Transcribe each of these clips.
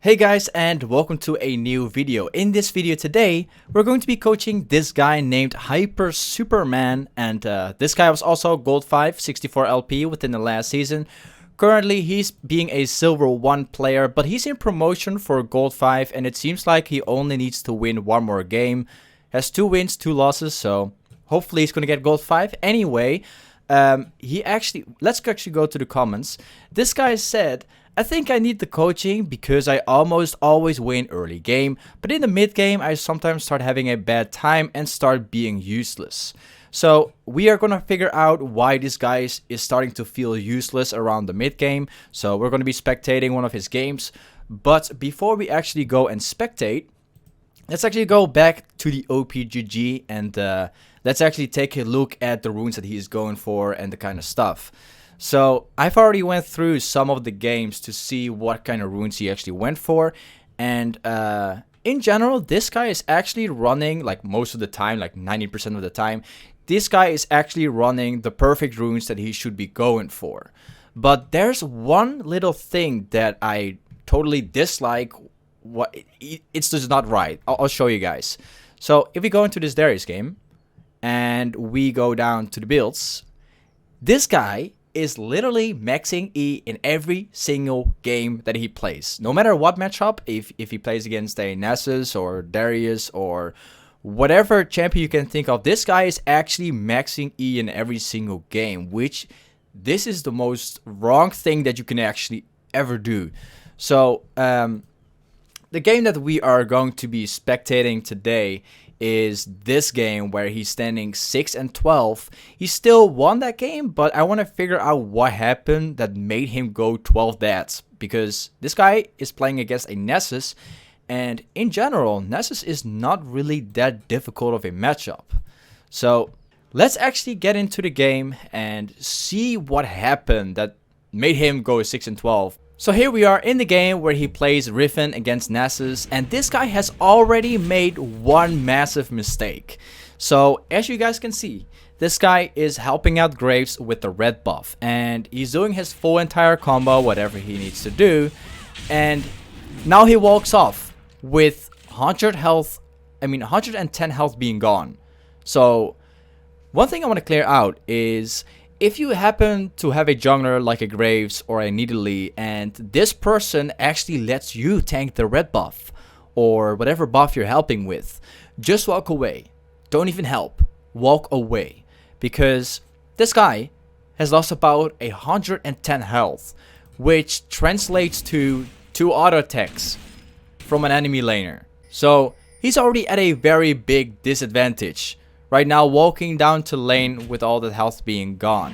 Hey guys, and welcome to a new video. In this video today, we're going to be coaching this guy named Hyper Superman, and this guy was also Gold 5, 64 LP within the last season. Currently, he's being a Silver 1 player, but he's in promotion for Gold 5, and it seems like he only needs to win one more game. Has 2 wins, 2 losses, so hopefully he's going to get Gold 5. Anyway, let's actually go to the comments. This guy said, I think I need the coaching because I almost always win early game, but in the mid game I sometimes start having a bad time and start being useless. So we are gonna figure out why this guy is starting to feel useless around the mid game. So we're gonna be spectating one of his games. But before we actually go and spectate, let's actually go back to the OPGG and let's actually take a look at the runes that he is going for and the kind of stuff. So I've already went through some of the games to see what kind of runes he actually went for, and in general this guy is actually running, like most of the time, like 90% of the time, this guy is actually running the perfect runes that he should be going for. But there's one little thing that I totally dislike. It's just not right. I'll show you guys. So if we go into this Darius game and we go down to the builds, this guy is literally maxing E in every single game that he plays. No matter what matchup, if he plays against a Nessus or Darius or whatever champion you can think of, this guy is actually maxing E in every single game, which this is the most wrong thing that you can actually ever do. So the game that we are going to be spectating today is this game where he's standing 6 and 12. He still won that game, but I want to figure out what happened that made him go 12 deaths, because this guy is playing against a Nessus, and in general Nessus is not really that difficult of a matchup. So let's actually get into the game and see what happened that made him go 6 and 12. So here we are in the game where he plays Riven against Nessus, and this guy has already made one massive mistake. So as you guys can see, this guy is helping out Graves with the red buff, and he's doing his full entire combo, whatever he needs to do, and now he walks off with 110 health being gone. So one thing I want to clear out is, if you happen to have a jungler like a Graves or a Nidalee, and this person actually lets you tank the red buff or whatever buff you're helping with, just walk away. Don't even help. Walk away. Because this guy has lost about 110 health, which translates to 2 auto attacks from an enemy laner. So he's already at a very big disadvantage right now, walking down to lane with all the health being gone.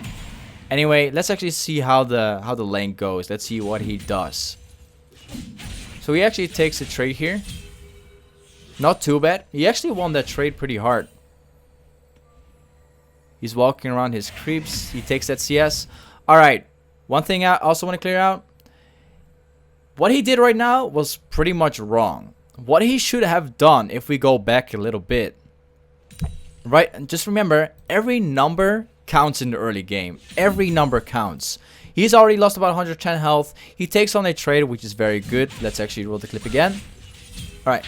Anyway, let's actually see how the lane goes. Let's see what he does. So he actually takes a trade here. Not too bad. He actually won that trade pretty hard. He's walking around his creeps. He takes that CS. Alright, one thing I also want to clear out. What he did right now was pretty much wrong. What he should have done, if we go back a little bit, right, and just remember, every number counts in the early game. Every number counts. He's already lost about 110 health. He takes on a trade, which is very good. Let's actually roll the clip again. Alright.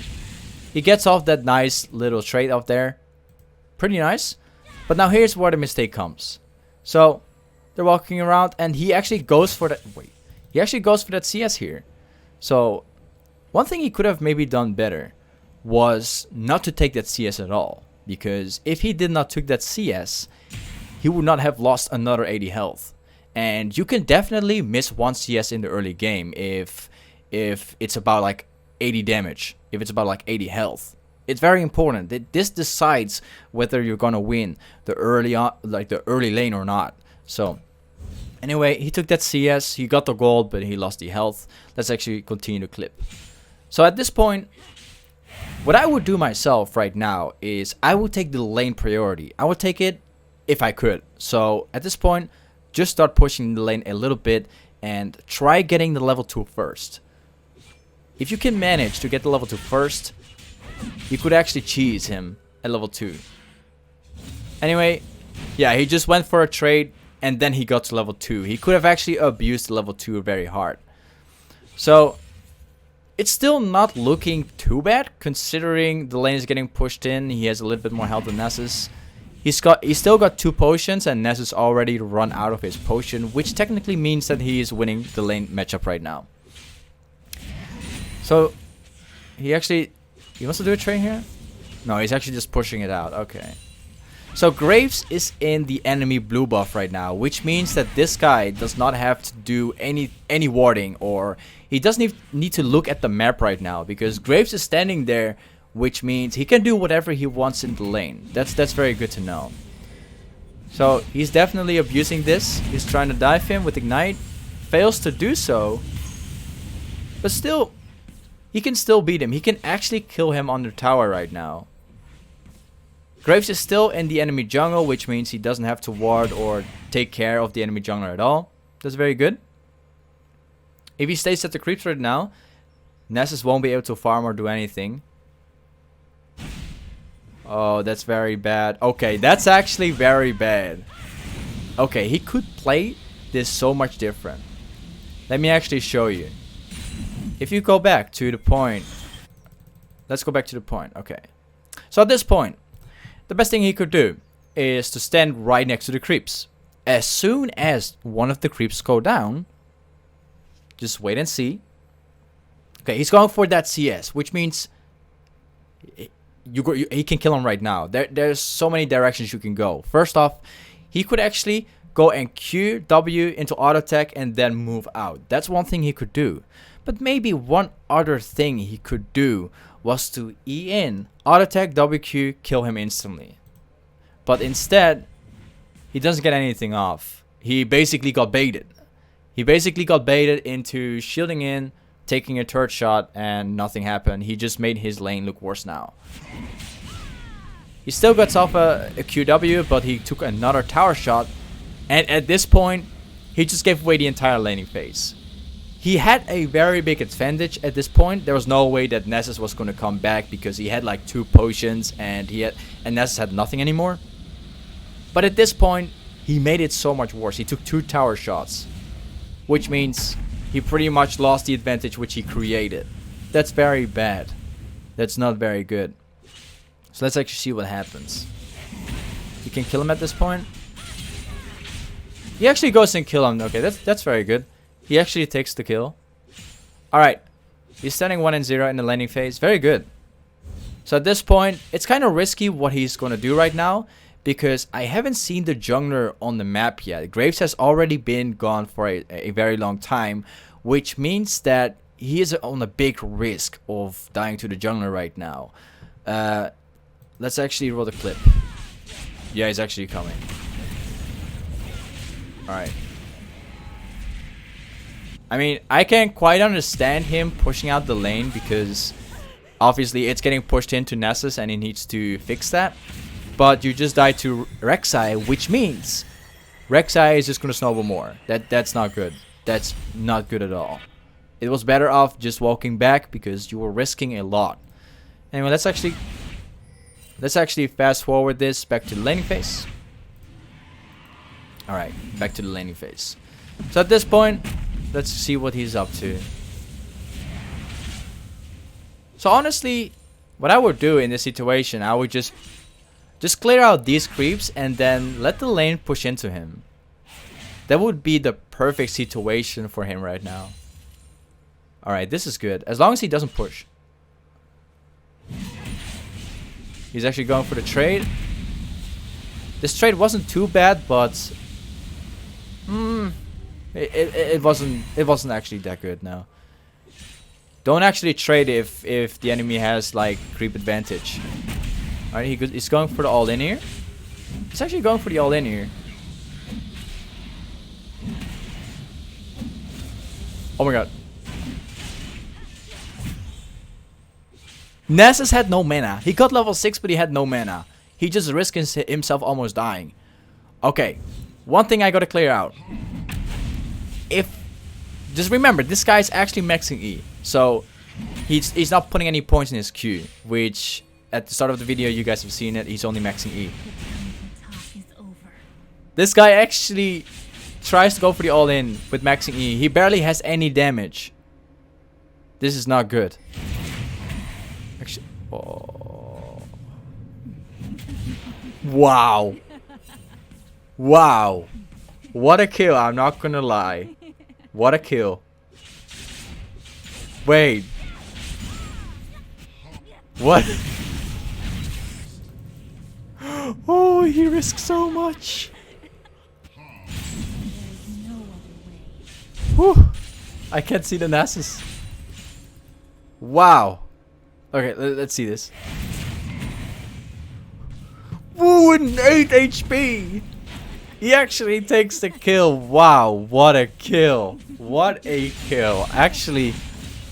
He gets off that nice little trade out there. Pretty nice. But now here's where the mistake comes. So, they're walking around and he actually goes for that. Wait. He actually goes for that CS here. So, one thing he could have maybe done better was not to take that CS at all. Because if he did not took that CS, he would not have lost another 80 health. And you can definitely miss one CS in the early game if it's about like 80 damage, if it's about like 80 health. It's very important that this decides whether you're gonna win the early lane or not. So anyway, he took that CS, he got the gold, but he lost the health. Let's actually continue the clip. So at this point, what I would do myself right now is I would take the lane priority. I would take it if I could. So at this point, just start pushing the lane a little bit and try getting the level 2 first. If you can manage to get the level 2 first, you could actually cheese him at level 2. Anyway, yeah, he just went for a trade and then he got to level 2. He could have actually abused level 2 very hard. So It's still not looking too bad, considering the lane is getting pushed in. He has a little bit more health than Nessus. He's still got 2 potions, and Nessus already run out of his potion, which technically means that he is winning the lane matchup right now. So he wants to do a trade here? No, he's actually just pushing it out. Okay. So Graves is in the enemy blue buff right now, which means that this guy does not have to do any warding, or he doesn't need to look at the map right now, because Graves is standing there, which means he can do whatever he wants in the lane. That's very good to know. So he's definitely abusing this. He's trying to dive him with Ignite, fails to do so, but still, he can still beat him. He can actually kill him on the tower right now. Graves is still in the enemy jungle, which means he doesn't have to ward or take care of the enemy jungler at all. That's very good. If he stays at the creeps right now, Nessus won't be able to farm or do anything. Oh, that's very bad. Okay, that's actually very bad. Okay, he could play this so much different. Let me actually show you. If you go back to the point. Let's go back to the point. Okay. So at this point, the best thing he could do is to stand right next to the creeps. As soon as one of the creeps go down, just wait and see. Okay, he's going for that CS, which means he can kill him right now. There's so many directions you can go. First off, he could actually go and Q, W into auto attack and then move out. That's one thing he could do. But maybe one other thing he could do was to E in, auto attack, WQ, kill him instantly. But instead, he doesn't get anything off. He basically got baited. He basically got baited into shielding in, taking a turret shot, and nothing happened. He just made his lane look worse now. He still got off a QW, but he took another tower shot. And at this point, he just gave away the entire laning phase. He had a very big advantage at this point. There was no way that Nessus was going to come back, because he had like 2 potions and Nessus had nothing anymore. But at this point, he made it so much worse. He took 2 tower shots, which means he pretty much lost the advantage which he created. That's very bad. That's not very good. So let's actually see what happens. You can kill him at this point. He actually goes and kill him. Okay, that's very good. He actually takes the kill. Alright. He's standing 1-0 in the laning phase. Very good. So at this point, it's kind of risky what he's going to do right now, because I haven't seen the jungler on the map yet. Graves has already been gone for a very long time, which means that he is on a big risk of dying to the jungler right now. Let's actually roll the clip. Yeah, he's actually coming. Alright. I mean, I can't quite understand him pushing out the lane, because obviously it's getting pushed into Nessus and he needs to fix that. But you just died to Rek'Sai, which means Rek'Sai is just going to snowball more. That's not good. That's not good at all. It was better off just walking back, because you were risking a lot. Anyway, let's actually fast forward this back to the laning phase. Alright, back to the laning phase. So at this point, let's see what he's up to. So honestly, what I would do in this situation, I would just clear out these creeps and then let the lane push into him. That would be the perfect situation for him right now. Alright, this is good. As long as he doesn't push. He's actually going for the trade. This trade wasn't too bad, but it wasn't actually that good. No. Don't actually trade if the enemy has like creep advantage. Alright, he's going for the all-in here. He's actually going for the all-in here. Oh my god. Nessus had no mana. He got level 6, but he had no mana. He just risked himself almost dying. Okay, one thing I gotta clear out. Just remember, this guy's actually maxing E. So, he's not putting any points in his Q. Which, at the start of the video, you guys have seen it. He's only maxing E. This guy actually tries to go for the all-in with maxing E. He barely has any damage. This is not good. Actually, oh. Wow. Wow. What a kill, I'm not gonna lie. What a kill. Wait. What? Oh, he risked so much. Whew. I can't see the Nasus. Wow. Okay, let's see this. Woo, an 8 HP. He actually takes the kill. Wow, what a kill. What a kill. Actually,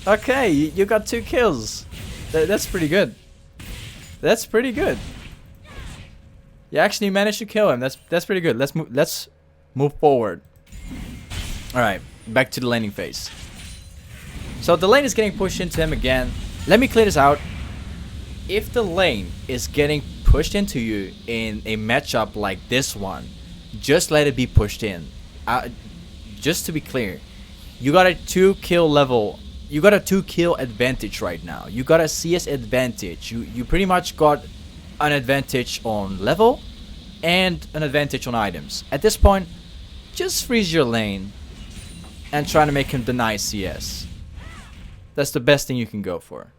okay, you got 2 kills. That's pretty good. That's pretty good. You actually managed to kill him. That's pretty good. Let's move forward. All right, back to the laning phase. So the lane is getting pushed into him again. Let me clear this out. If the lane is getting pushed into you in a matchup like this one, just let it be pushed in. Just to be clear, you got a 2-kill level. You got a 2-kill advantage right now. You got a CS advantage. You pretty much got an advantage on level and an advantage on items. At this point, just freeze your lane and try to make him deny CS. That's the best thing you can go for.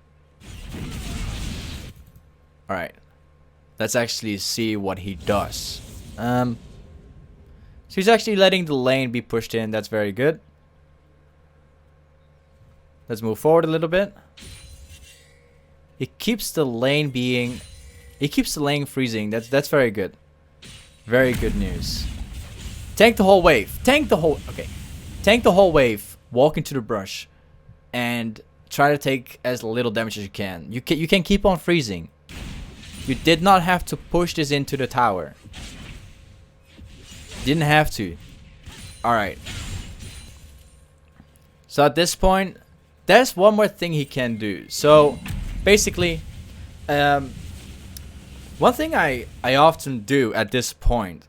Alright. Let's actually see what he does. So he's actually letting the lane be pushed in. That's very good. Let's move forward a little bit. He keeps the lane being... He keeps the lane freezing. That's very good. Very good news. Tank the whole wave. Tank the whole... Okay. Tank the whole wave. Walk into the brush. And try to take as little damage as you can. You can keep on freezing. You did not have to push this into the tower. Didn't have to. Alright. So at this point, there's one more thing he can do. So basically, one thing I often do at this point,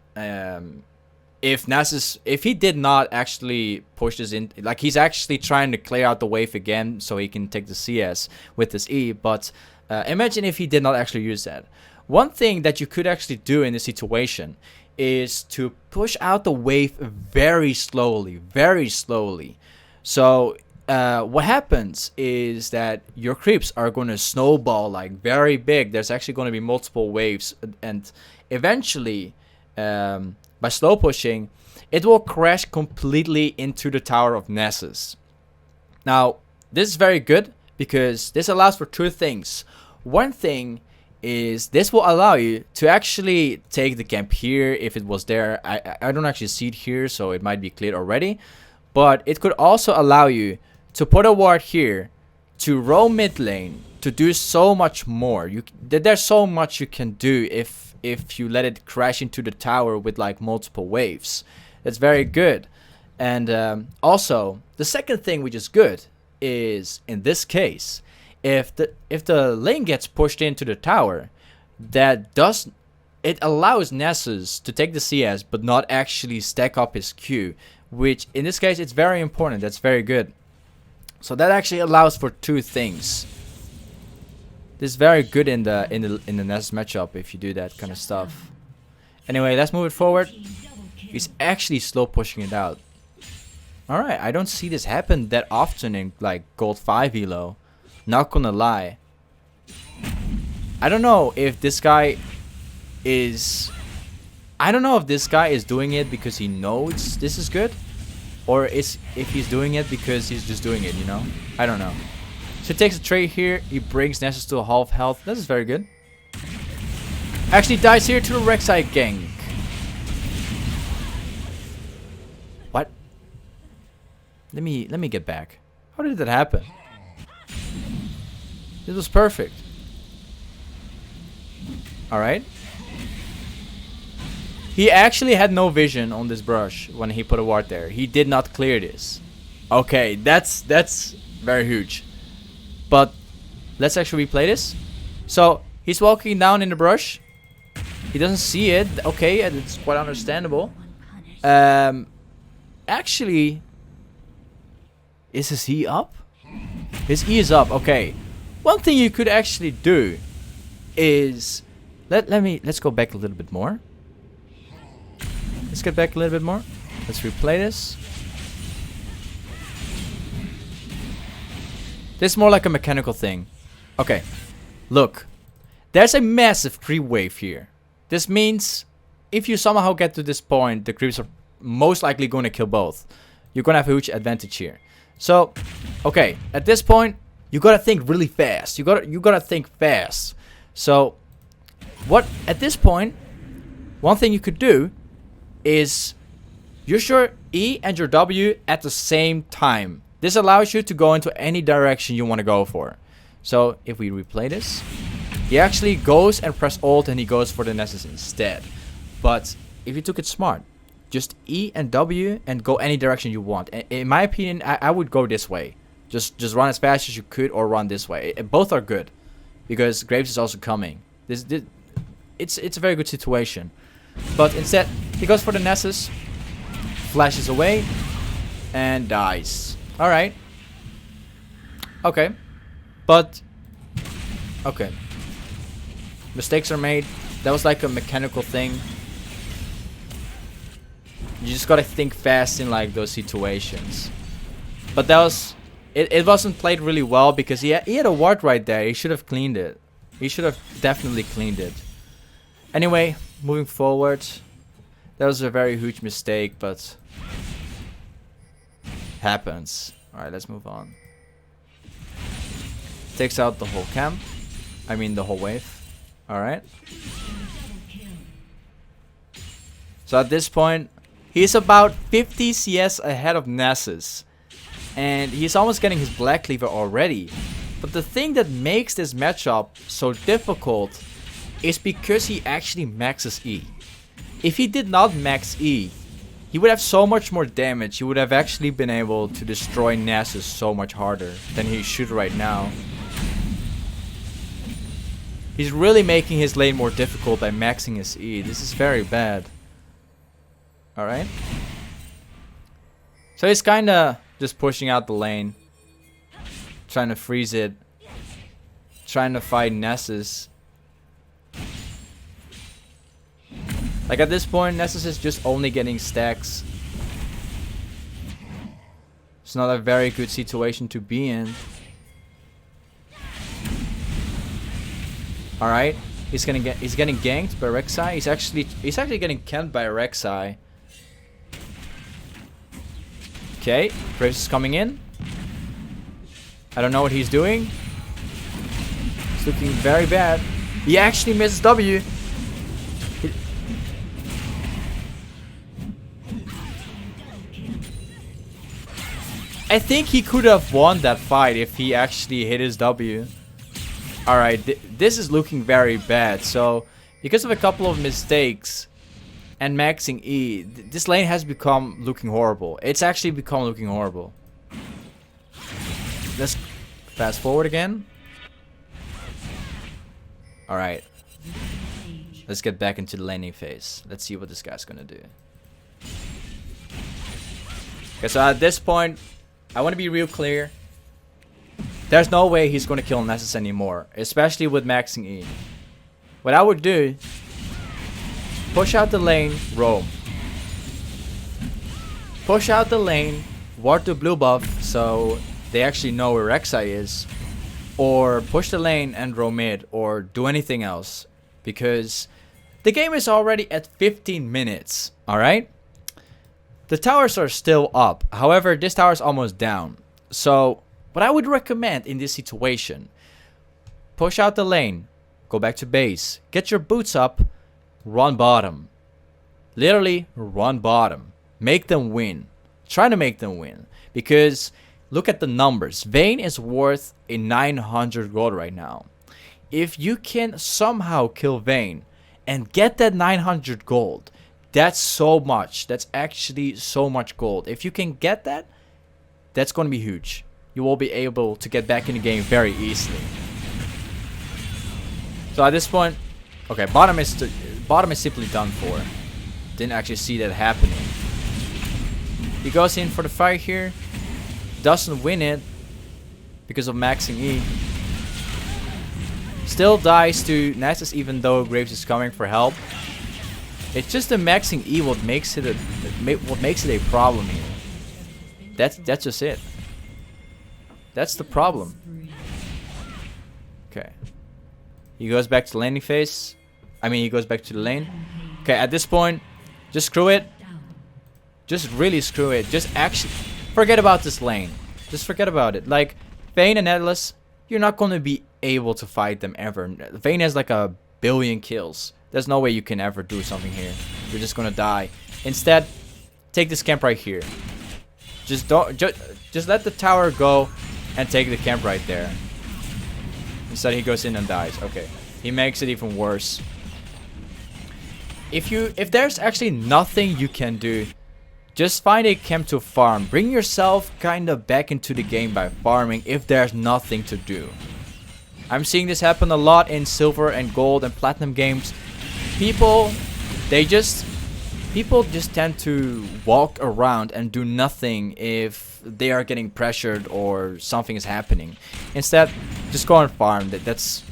if Nasus, if he did not actually push this in, like he's actually trying to clear out the wave again so he can take the CS with his E, but imagine if he did not actually use that. One thing that you could actually do in this situation is to push out the wave very slowly, very slowly. So what happens is that your creeps are going to snowball like very big. There's actually going to be multiple waves, and eventually by slow pushing, it will crash completely into the tower of Nasus. Now, this is very good because this allows for 2 things. One thing is this will allow you to actually take the camp here if it was there. I don't actually see it here, so it might be cleared already. But it could also allow you to put a ward here, to roam mid lane, to do so much more. There's so much you can do if you let it crash into the tower with like multiple waves. That's very good. And also, the second thing which is good is, in this case, if the lane gets pushed into the tower, it allows Nasus to take the CS but not actually stack up his Q, which in this case it's very important. That's very good. So that actually allows for 2 things. This is very good in the Nasus matchup if you do that kind of stuff. Anyway, let's move it forward. He's actually slow pushing it out. Alright, I don't see this happen that often in like Gold 5 Elo. Not gonna lie. I don't know if this guy is... I don't know if this guy is doing it because he knows this is good, or if he's doing it because he's just doing it, you know? I don't know. So he takes a trade here. He brings Nasus to a half health. This is very good. Actually dies here to the Rek'Sai gank. What? Let me get back. How did that happen? This was perfect. Alright. He actually had no vision on this brush when he put a ward there. He did not clear this. Okay, that's very huge. But let's actually replay this. So he's walking down in the brush. He doesn't see it. Okay, and it's quite understandable. Actually, is his E up? His E is up. Okay. One thing you could actually do is let's go back a little bit more. Let's get back a little bit more. Let's replay this. This is more like a mechanical thing. Okay. Look. There's a massive creep wave here. This means if you somehow get to this point, the creeps are most likely going to kill both. You're going to have a huge advantage here. So, okay, at this point, you got to think really fast. You got to think fast. So, what at this point, one thing you could do is use your E and your W at the same time. This allows you to go into any direction you want to go for. So, if we replay this, he actually goes and press Alt and he goes for the Nessus instead. But if you took it smart, just E and W and go any direction you want. In my opinion, I would go this way. Just run as fast as you could or run this way. Both are good because Graves is also coming. It's a very good situation. But instead, he goes for the Nessus, flashes away, and dies. Alright. Okay. But, okay. Mistakes are made. That was like a mechanical thing. You just gotta think fast in like those situations. But that was... It wasn't played really well because he had a ward right there. He should have cleaned it. He should have definitely cleaned it. Anyway, moving forward. That was a very huge mistake, but... happens. Alright, let's move on. Takes out the whole camp. I mean the whole wave. Alright. So at this point, he's about 50 CS ahead of Nessus. And he's almost getting his Black Cleaver already. But the thing that makes this matchup so difficult is because he actually maxes E. If he did not max E, he would have so much more damage. He would have actually been able to destroy Nessus so much harder than he should right now. He's really making his lane more difficult by maxing his E. This is very bad. Alright. So he's kinda just pushing out the lane. Trying to freeze it. Trying to fight Nessus. Like at this point, Nessus is just only getting stacks. It's not a very good situation to be in. Alright, he's getting ganked by Rek'Sai. He's actually getting camped by Rek'Sai. Okay, Graves is coming in. I don't know what he's doing. It's looking very bad. He actually misses W. I think he could have won that fight if he actually hit his W. Alright, this is looking very bad. So, because of a couple of mistakes and maxing E, this lane has become looking horrible. It's actually become looking horrible. Let's fast forward again. Alright. Let's get back into the laning phase. Let's see what this guy's gonna do. Okay, so at this point, I want to be real clear. There's no way he's going to kill Nessus anymore, especially with maxing E. What I would do, push out the lane, roam. Push out the lane, ward the blue buff so they actually know where Rek'Sai is. Or push the lane and roam mid, or do anything else. Because the game is already at 15 minutes, alright? The towers are still up, however this tower is almost down. So what I would recommend in this situation, push out the lane, go back to base, get your boots up, run bottom. Literally run bottom. Make them win. Try to make them win. Because look at the numbers. Vayne is worth a 900 gold right now. If you can somehow kill Vayne and get that 900 gold, that's so much. That's actually so much gold. If you can get that, that's going to be huge. You will be able to get back in the game very easily. So at this point, okay, bottom is simply done for. Didn't actually see that happening. He goes in for the fight here. Doesn't win it. because of maxing E. Still dies to Nessus even though Graves is coming for help. It's just the maxing E what makes it a problem here. That's just it. That's the problem. Okay. He goes back to the landing phase. I mean, he goes back to the lane. Okay, at this point, just screw it. Just really screw it. Just actually forget about this lane. Just forget about it. Like, Vayne and Atlas, you're not going to be able to fight them ever. Vayne has like a billion kills. There's no way you can ever do something here. You're just going to die. Instead, take this camp right here. Just let the tower go and take the camp right there. Instead, he goes in and dies. Okay. He makes it even worse. If there's actually nothing you can do, just find a camp to farm. Bring yourself kind of back into the game by farming if there's nothing to do. I'm seeing this happen a lot in silver and gold and platinum games. People just tend to walk around and do nothing if they are getting pressured or something is happening. Instead, just go and farm. That's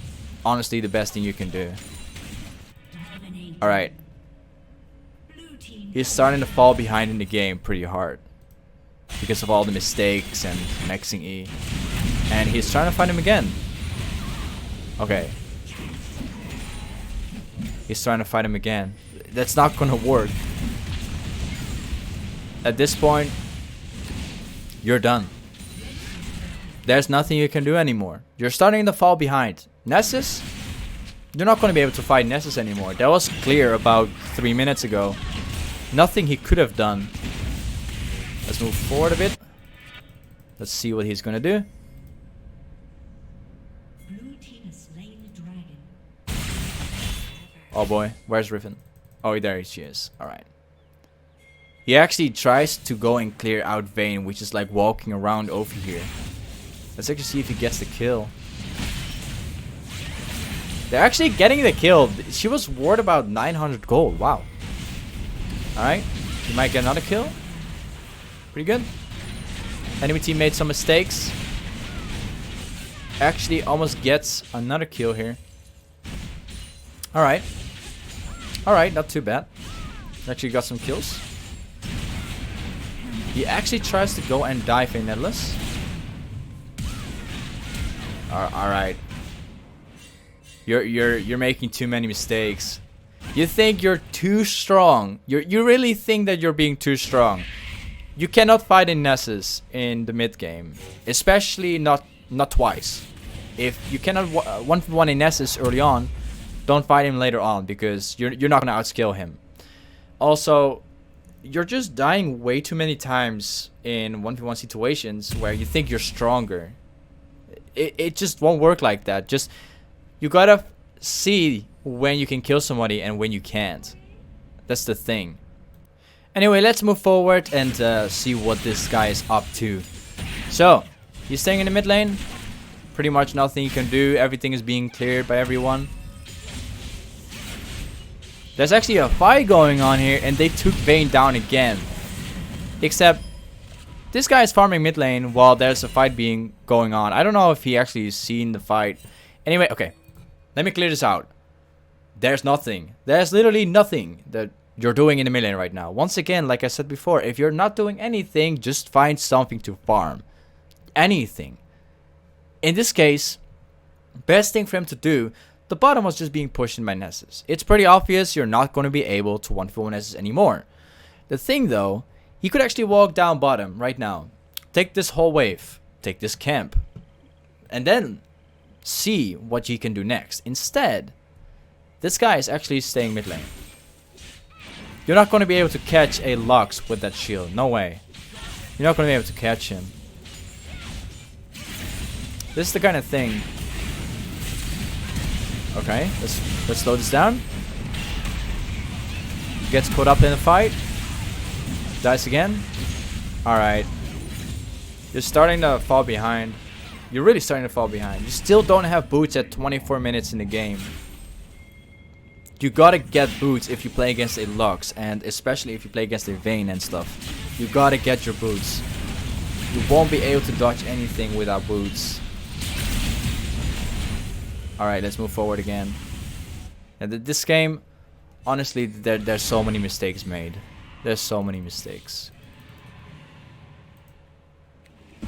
honestly the best thing you can do. Alright. He's starting to fall behind in the game pretty hard because of all the mistakes and maxing E. And he's trying to find him again. Okay. He's trying to fight him again. That's not gonna work. At this point, you're done. There's nothing you can do anymore. You're starting to fall behind. Nessus, you're not gonna be able to fight Nessus anymore. That was clear about 3 minutes ago. Nothing he could have done. Let's move forward a bit. Let's see what he's gonna do. Oh boy, where's Riven? Oh, there she is. Alright. He actually tries to go and clear out Vayne, which is like walking around over here. Let's actually see if he gets the kill. They're actually getting the kill. She was worth about 900 gold. Wow. Alright. He might get another kill. Pretty good. Enemy team made some mistakes. Actually almost gets another kill here. Alright. Alright, not too bad. Actually got some kills. He actually tries to go and dive in Atlas. Alright. You're making too many mistakes. You think you're too strong. You really think that you're being too strong. You cannot fight in Nessus in the mid game, especially not twice. If you cannot 1v1 in Nessus early on, don't fight him later on because you're not gonna outskill him. Also, you're just dying way too many times in 1v1 situations where you think you're stronger. It just won't work like that. Just you gotta see when you can kill somebody and when you can't. That's the thing. Anyway, let's move forward and see what this guy is up to. So, he's staying in the mid lane. Pretty much nothing you can do. Everything is being cleared by everyone. There's actually a fight going on here and they took Vayne down again. Except, this guy is farming mid lane while there's a fight being going on. I don't know if he actually seen the fight. Anyway, okay. Let me clear this out. There's nothing. There's literally nothing that you're doing in the mid lane right now. Once again, like I said before, if you're not doing anything, just find something to farm. Anything. In this case, best thing for him to do, the bottom was just being pushed in by Nessus. It's pretty obvious you're not going to be able to 1v1 Nessus anymore. The thing though, he could actually walk down bottom right now. Take this whole wave. Take this camp. And then see what he can do next. Instead, this guy is actually staying mid lane. You're not going to be able to catch a Lux with that shield. No way. You're not going to be able to catch him. This is the kind of thing. Okay, let's slow this down. Gets caught up in the fight. Dies again. Alright. You're starting to fall behind. You're really starting to fall behind. You still don't have boots at 24 minutes in the game. You gotta get boots if you play against a Lux, and especially if you play against a Vayne and stuff. You gotta get your boots. You won't be able to dodge anything without boots. Alright, let's move forward again. And this game, honestly, there's so many mistakes made. There's so many mistakes.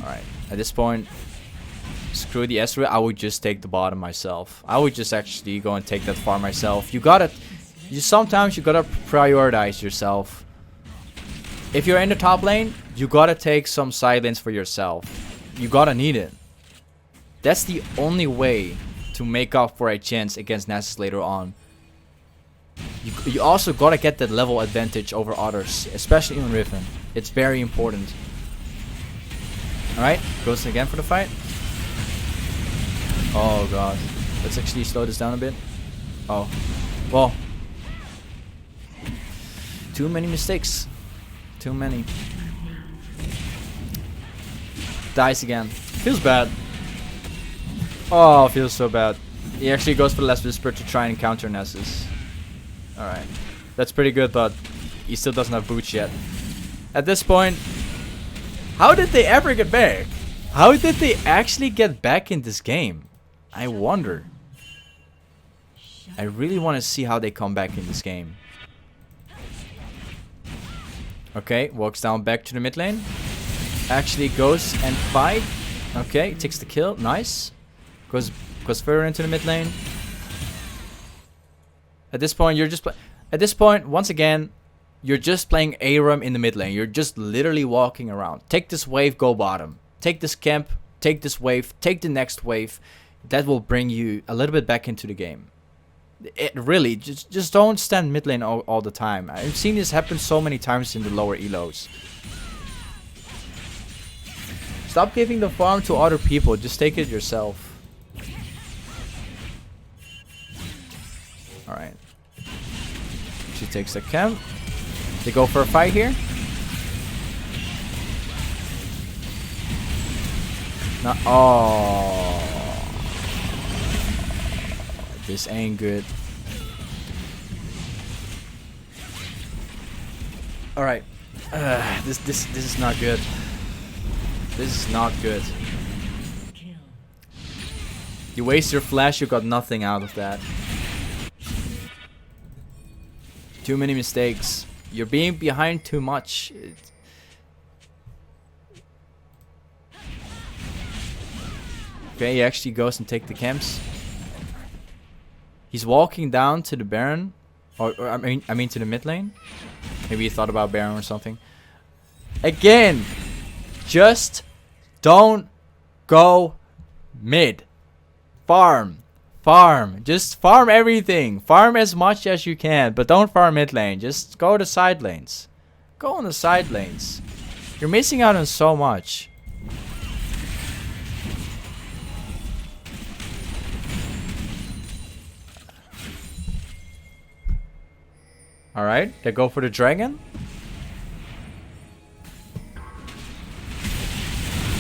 Alright, at this point, screw the Ezreal. I would just take the bottom myself. I would just actually go and take that farm myself. Sometimes you gotta prioritize yourself. If you're in the top lane, you gotta take some side lanes for yourself. You gotta need it. That's the only way to make up for a chance against Nasus later on. You also gotta get that level advantage over others, especially in Riven. It's very important. Alright, goes again for the fight. Oh god. Let's actually slow this down a bit. Oh. Well. Too many mistakes. Too many. Dies again. Feels bad. Oh, feels so bad. He actually goes for the last Whisper to try and counter Nasus. Alright. That's pretty good, but he still doesn't have boots yet. At this point, how did they ever get back? How did they actually get back in this game? I wonder. I really want to see how they come back in this game. Okay, walks down back to the mid lane. Actually goes and fight. Okay, takes the kill. Nice. Goes further into the mid lane. At this point, once again, you're just playing ARAM in the mid lane. You're just literally walking around. Take this wave, go bottom. Take this camp, take this wave, take the next wave. That will bring you a little bit back into the game. It really, just don't stand mid lane all the time. I've seen this happen so many times in the lower elos. Stop giving the farm to other people. Just take it yourself. Alright. She takes the camp. They go for a fight here. No. Oh. This ain't good. Alright. This is not good. This is not good. You waste your flash, you got nothing out of that. Too many mistakes. You're being behind too much. Okay, he actually goes and take the camps. He's walking down to the Baron, or I mean to the mid lane. Maybe he thought about Baron or something. Again, just don't go mid. Farm. Just farm everything. Farm as much as you can, but don't farm mid lane. Just go to side lanes. Go on the side lanes. You're missing out on so much. Alright, they go for the dragon.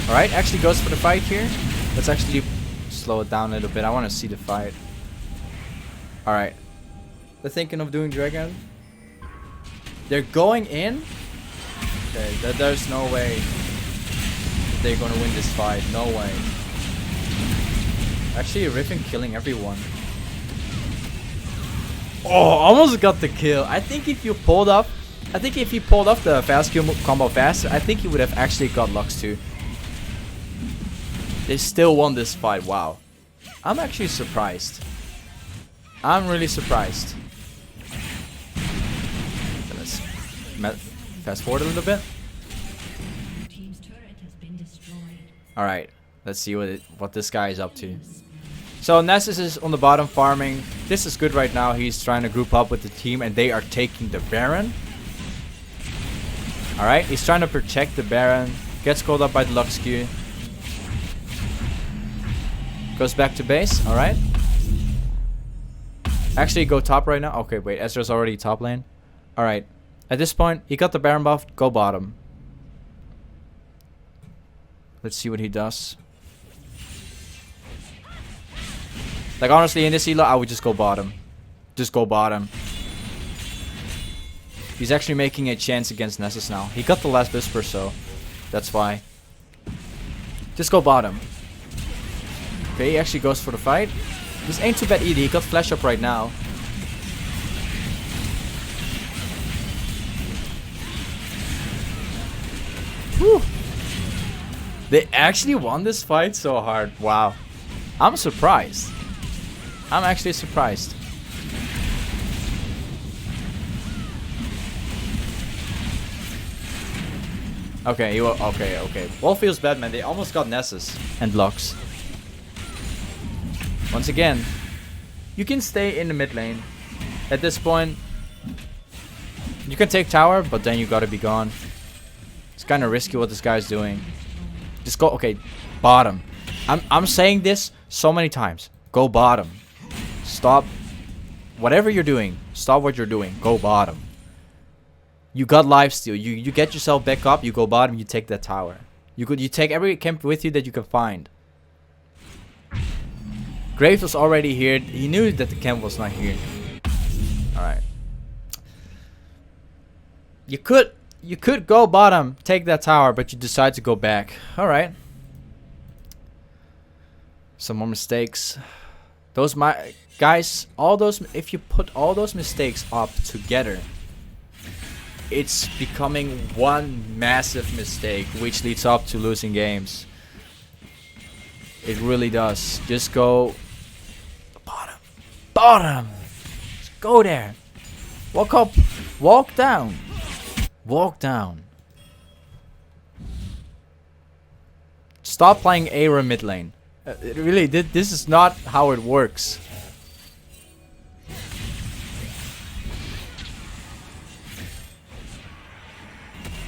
Alright, actually goes for the fight here. Let's actually slow it down a little bit. I want to see the fight. Alright. They're thinking of doing dragon. They're going in. Okay, there's no way they're going to win this fight. No way. Actually, Riven killing everyone. Oh, almost got the kill. I think if you pulled off the fast kill combo faster, I think he would have actually got Lux too. They still won this fight. Wow. I'm actually surprised. I'm really surprised. Let's fast forward a little bit. Alright. Let's see what this guy is up to. So Nasus is on the bottom farming. This is good right now. He's trying to group up with the team and they are taking the Baron. Alright, he's trying to protect the Baron. Gets called up by the Lux Q. Goes back to base. Alright. Actually go top right now. Okay, wait. Ezra's already top lane. Alright. At this point, he got the Baron buff. Go bottom. Let's see what he does. Like honestly, in this elo, I would just go bottom. Just go bottom. He's actually making a chance against Nasus now. He got the last Whisper, so that's why. Just go bottom. Okay, he actually goes for the fight. This ain't too bad either. He got flash up right now. Whew. They actually won this fight so hard. Wow. I'm surprised. I'm actually surprised. Okay, okay. Wolf feels bad, man. They almost got Nessus and Lux. Once again, you can stay in the mid lane. At this point, you can take tower, but then you gotta be gone. It's kind of risky what this guy's doing. Just go, okay, bottom. I'm saying this so many times. Go bottom. Stop. Whatever you're doing, stop what you're doing. Go bottom. You got lifesteal. You get yourself back up. You go bottom. You take that tower. You take every camp with you that you can find. Graves was already here. He knew that the camp was not here. All right. You could go bottom, take that tower, but you decide to go back. All right. Some more mistakes. Those guys, all those. If you put all those mistakes up together, it's becoming one massive mistake, which leads up to losing games. It really does. Just go bottom. Bottom. Just go there. Walk up. Walk down. Walk down. Stop playing Aura mid lane. Really, this is not how it works.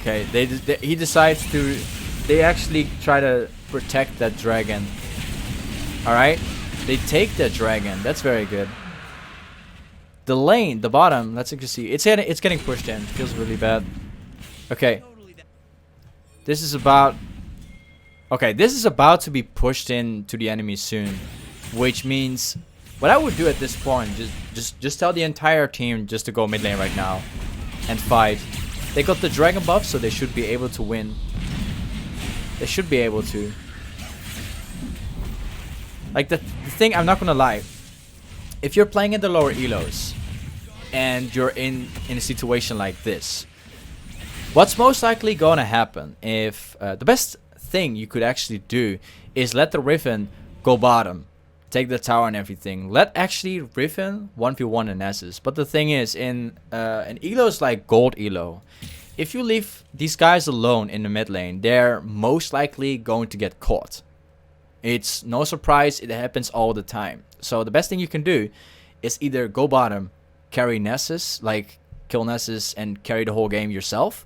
Okay, he decides to. They actually try to protect that dragon. All right, they take that dragon. That's very good. The lane, the bottom. Let's see. It's getting pushed in. Feels really bad. Okay. This is about. Okay, this is about to be pushed in to the enemy soon, which means what I would do at this point, just tell the entire team just to go mid lane right now and fight. They got the dragon buff, so they should be able to win. They should be able to. Like the thing, I'm not gonna lie. If you're playing in the lower elos and you're in a situation like this, what's most likely gonna happen if the best thing you could actually do is let the Riven go bottom, take the tower and everything. Let actually Riven 1v1 in Nessus. But the thing is, in an elos like gold elo, if you leave these guys alone in the mid lane, they're most likely going to get caught. It's no surprise, it happens all the time. So the best thing you can do is either go bottom, carry Nessus, like kill Nessus and carry the whole game yourself,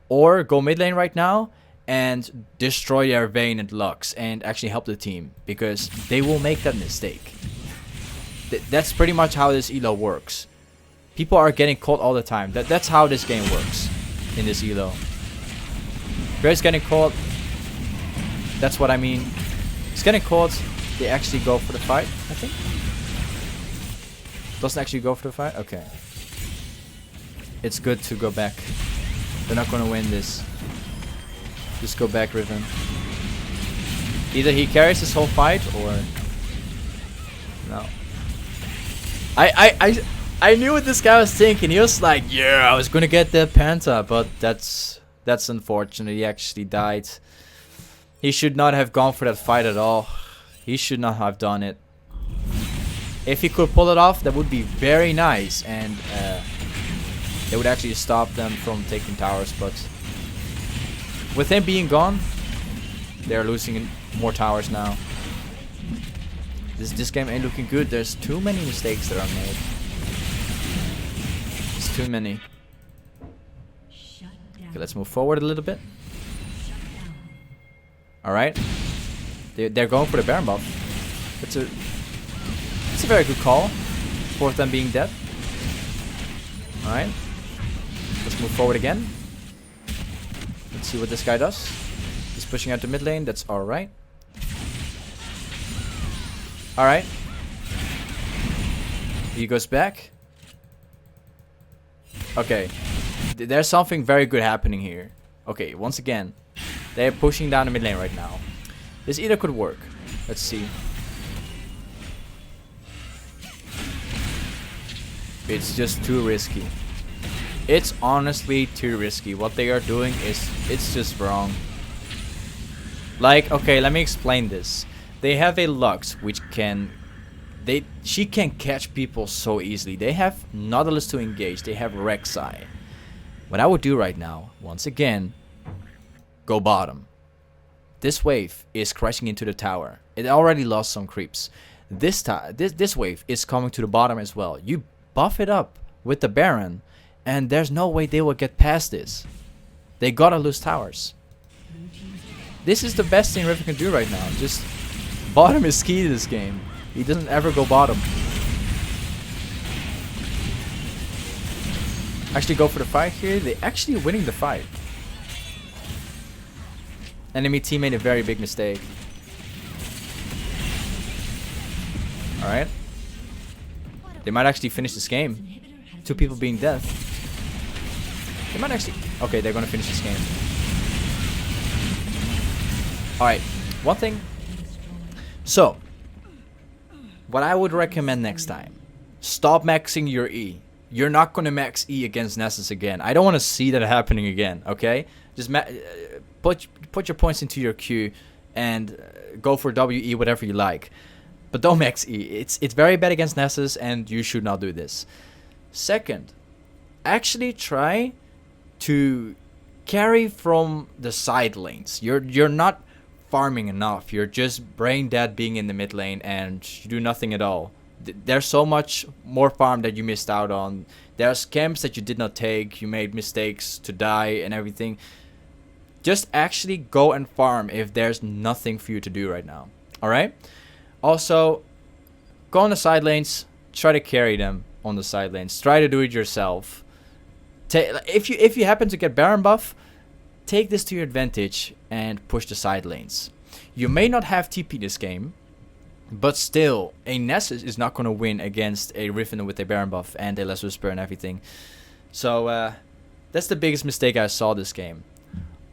or go mid lane right now and destroy their Vayne and Lux and actually help the team, because they will make that mistake. That's pretty much how this elo works. People are getting caught all the time. That's how this game works in this elo. Graves getting caught. That's what I mean. It's getting caught. They actually go for the fight, I think. Doesn't actually go for the fight? Okay. It's good to go back. They're not gonna win this. Just go back, Riven. Either he carries this whole fight or no. I knew what this guy was thinking. He was like, yeah, I was gonna get the Penta, but that's unfortunate. He actually died. He should not have gone for that fight at all. He should not have done it. If he could pull it off, that would be very nice, and it would actually stop them from taking towers, but with him being gone, they're losing more towers now. This game ain't looking good. There's too many mistakes that are made. It's too many. Okay, let's move forward a little bit. Alright. They're going for the Baron buff. It's a very good call. For them being dead. Alright. Let's move forward again. Let's see what this guy does. He's pushing out the mid lane. That's alright. Alright. He goes back. Okay. There's something very good happening here. Okay, once again. They're pushing down the mid lane right now. This either could work. Let's see. It's just too risky. It's honestly too risky. What they are doing is, it's just wrong. Like, okay, let me explain this. They have a Lux which can, she can catch people so easily. They have Nautilus to engage. They have Rek'Sai. What I would do right now, once again, go bottom. This wave is crashing into the tower. It already lost some creeps. This wave is coming to the bottom as well. You buff it up with the Baron, and there's no way they will get past this. They gotta lose towers. This is the best thing Riven can do right now. Just bottom is key to this game. He doesn't ever go bottom. Actually go for the fight here. They're actually winning the fight. Enemy team made a very big mistake. Alright. They might actually finish this game. 2 people being dead. They might actually... Okay, they're gonna finish this game. Alright, one thing. So, what I would recommend next time. Stop maxing your E. You're not gonna max E against Nessus again. I don't want to see that happening again, okay? Just put your points into your Q and go for WE, whatever you like. But don't max E. It's very bad against Nessus, and you should not do this. Second, actually try to carry from the side lanes. You're not farming enough. You're just brain dead being in the mid lane, and you do nothing at all. There's so much more farm that you missed out on. There's camps that you did not take. You made mistakes to die and everything. Just actually go and farm if there's nothing for you to do right now. Alright? Also, go on the side lanes. Try to carry them on the side lanes. Try to do it yourself. If you happen to get Baron buff, take this to your advantage and push the side lanes. You may not have TP this game, but still, a Nessus is not going to win against a Riven with a Baron buff and a Less Whisper and everything. So, that's the biggest mistake I saw this game.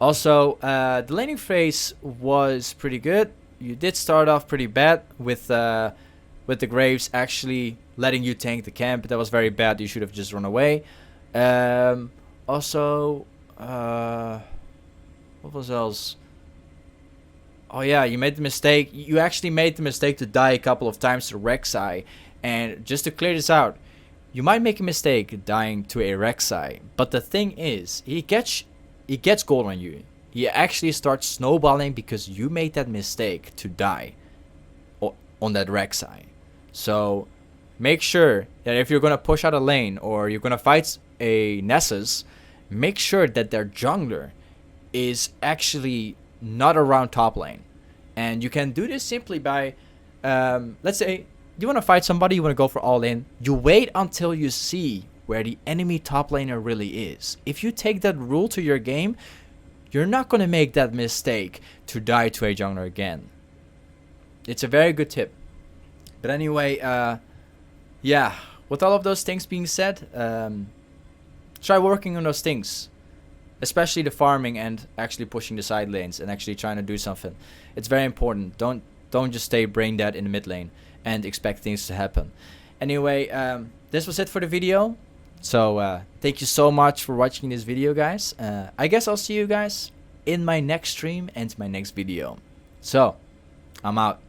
Also, the laning phase was pretty good. You did start off pretty bad with the Graves actually letting you tank the camp. That was very bad. You should have just run away. Also, what was else? Oh yeah, you made the mistake. You actually made the mistake to die a couple of times to Rek'Sai. And just to clear this out, you might make a mistake dying to a Rek'Sai. But the thing is, he gets gold on you. He actually starts snowballing because you made that mistake to die on that Rek'Sai. So make sure that if you're going to push out a lane or you're going to fight a Nessus, make sure that their jungler is actually not around top lane. And you can do this simply by, let's say you want to fight somebody, you want to go for all in. You wait until you see where the enemy top laner really is. If you take that rule to your game, you're not going to make that mistake to die to a jungler again. It's a very good tip. But anyway, yeah, with all of those things being said, try working on those things. Especially the farming and actually pushing the side lanes and actually trying to do something. It's very important. Don't just stay brain dead in the mid lane and expect things to happen. Anyway, this was it for the video. So thank you so much for watching this video, guys. I guess I'll see you guys in my next stream and my next video. So I'm out.